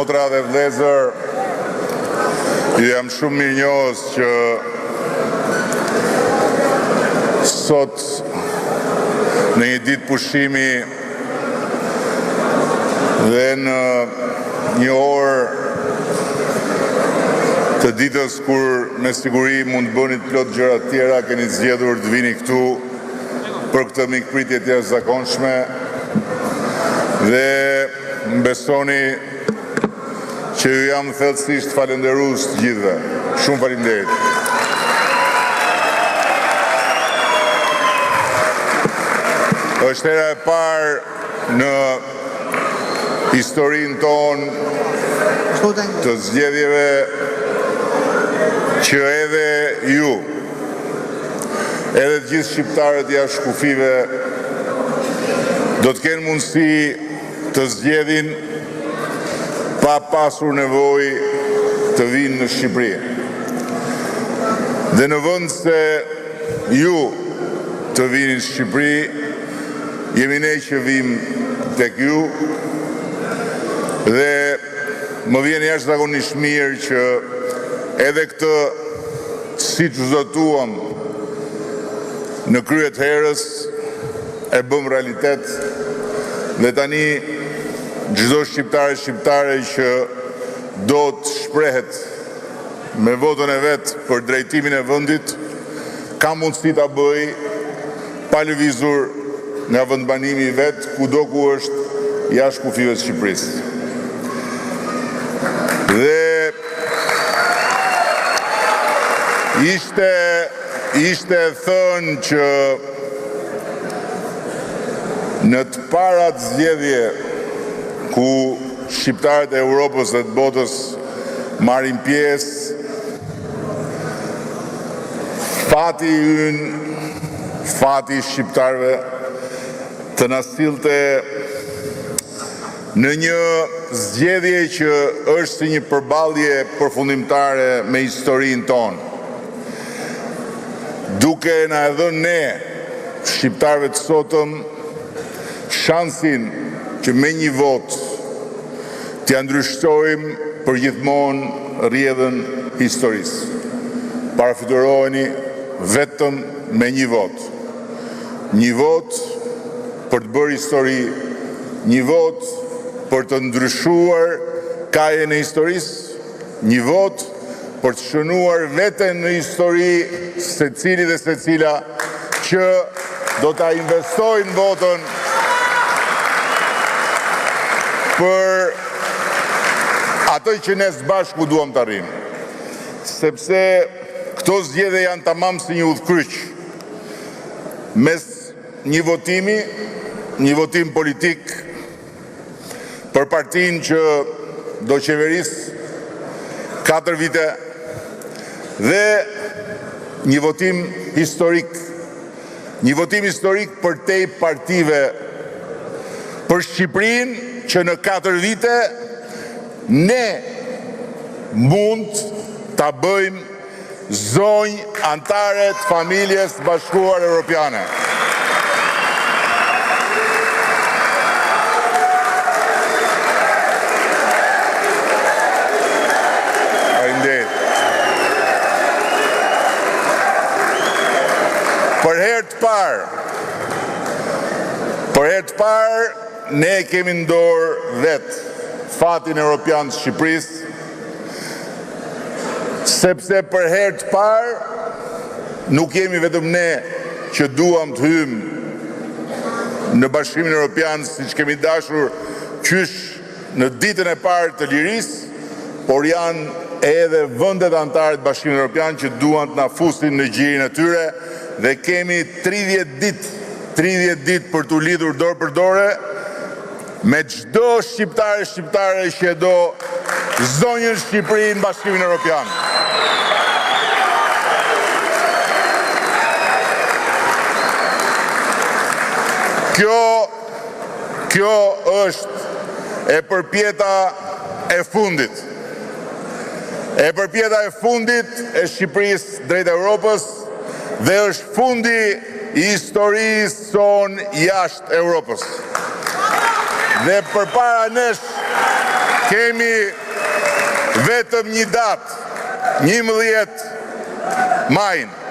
Motra dhe vëllezër, ju jam shumë mirënjohës që sot në një ditë pushimi dhe në një orë të ditës kur me siguri mund të bëni plot gjëra të tjera, keni zgjedhur të vini këtu për këtë mikpritje të jashtëzakonshme dhe më besoni që ju jam thellësisht falënderues të gjithëve. Shumë faleminderit. Është hera e parë në historinë tonë të zgjedhjeve që edhe ju, edhe të gjithë shqiptarët jashtë kufive do të kenë mundësi të zgjedhin pa pasur nevojë të vinë në Shqipëri. Dhe në vend se ju të vini në Shqipëri, jemi ne që vim tek ju dhe më vjen jashtëzakonisht mirë që edhe këtë siç zotuam në kryet herës e bëm realitet dhe tani çdo shqiptare që do të shprehet me votën e vet për drejtimin e vendit ka mundësi ta bëj pa lëvizur nga vendbanimi i vet kudo ku është jashtë kufive të Shqipërisë. Dhe ishte thënë që në të parat zgjedhje ku shqiptarët e Europës dhe të botës marrin pjesë, fati ynë, fati shqiptarëve të na sillte në një zgjedhje që është si një përballje përfundimtare me historinë tonë. Duke na e dhënë ne, shqiptarëve të sotëm, shansin që me një vot t'ia ndryshojmë përgjithmonë rrjedhën historisë. Parafituroheni vetëm me një vot. Një vot për të bërë histori, një vot për të ndryshuar kajen e historisë, një vot për të shënuar veten në histori secili dhe secila që do ta investojnë votën për atë që ne së bashku duam të arrijmë. Sepse këto zgjedhje janë tamam si një udhkryq mes një votim politik për partinë që do qeverisë 4 vite dhe një votim historik. Një votim historik për te partive për Shqipërinë që në 4 vite ne mund ta bëjmë zonjë antare të familjes bashkuar europiane. Për herë të parë, ne kemi në dorë vetë fatin europian të Shqipërisë, sepse për herë të parë nuk jemi vetëm ne që duam të hymë në Bashkimin Europian siç kemi dashur qysh në ditën e parë të lirisë, por janë edhe vendet anëtare të Bashkimit Europian që duan të na fusin në gjirin e tyre dhe kemi 30 ditë për t'u lidhur dorë për dore me çdo shqiptare që do zonjën Shqipëri në Bashkimin Europian. Kjo është e përpjeta e fundit. E përpjeta e fundit e Shqipërisë drejt Europës dhe është fundi i historisë sonë jashtë Europës. Dhe përpara nesh kemi vetëm një datë, 11 majin.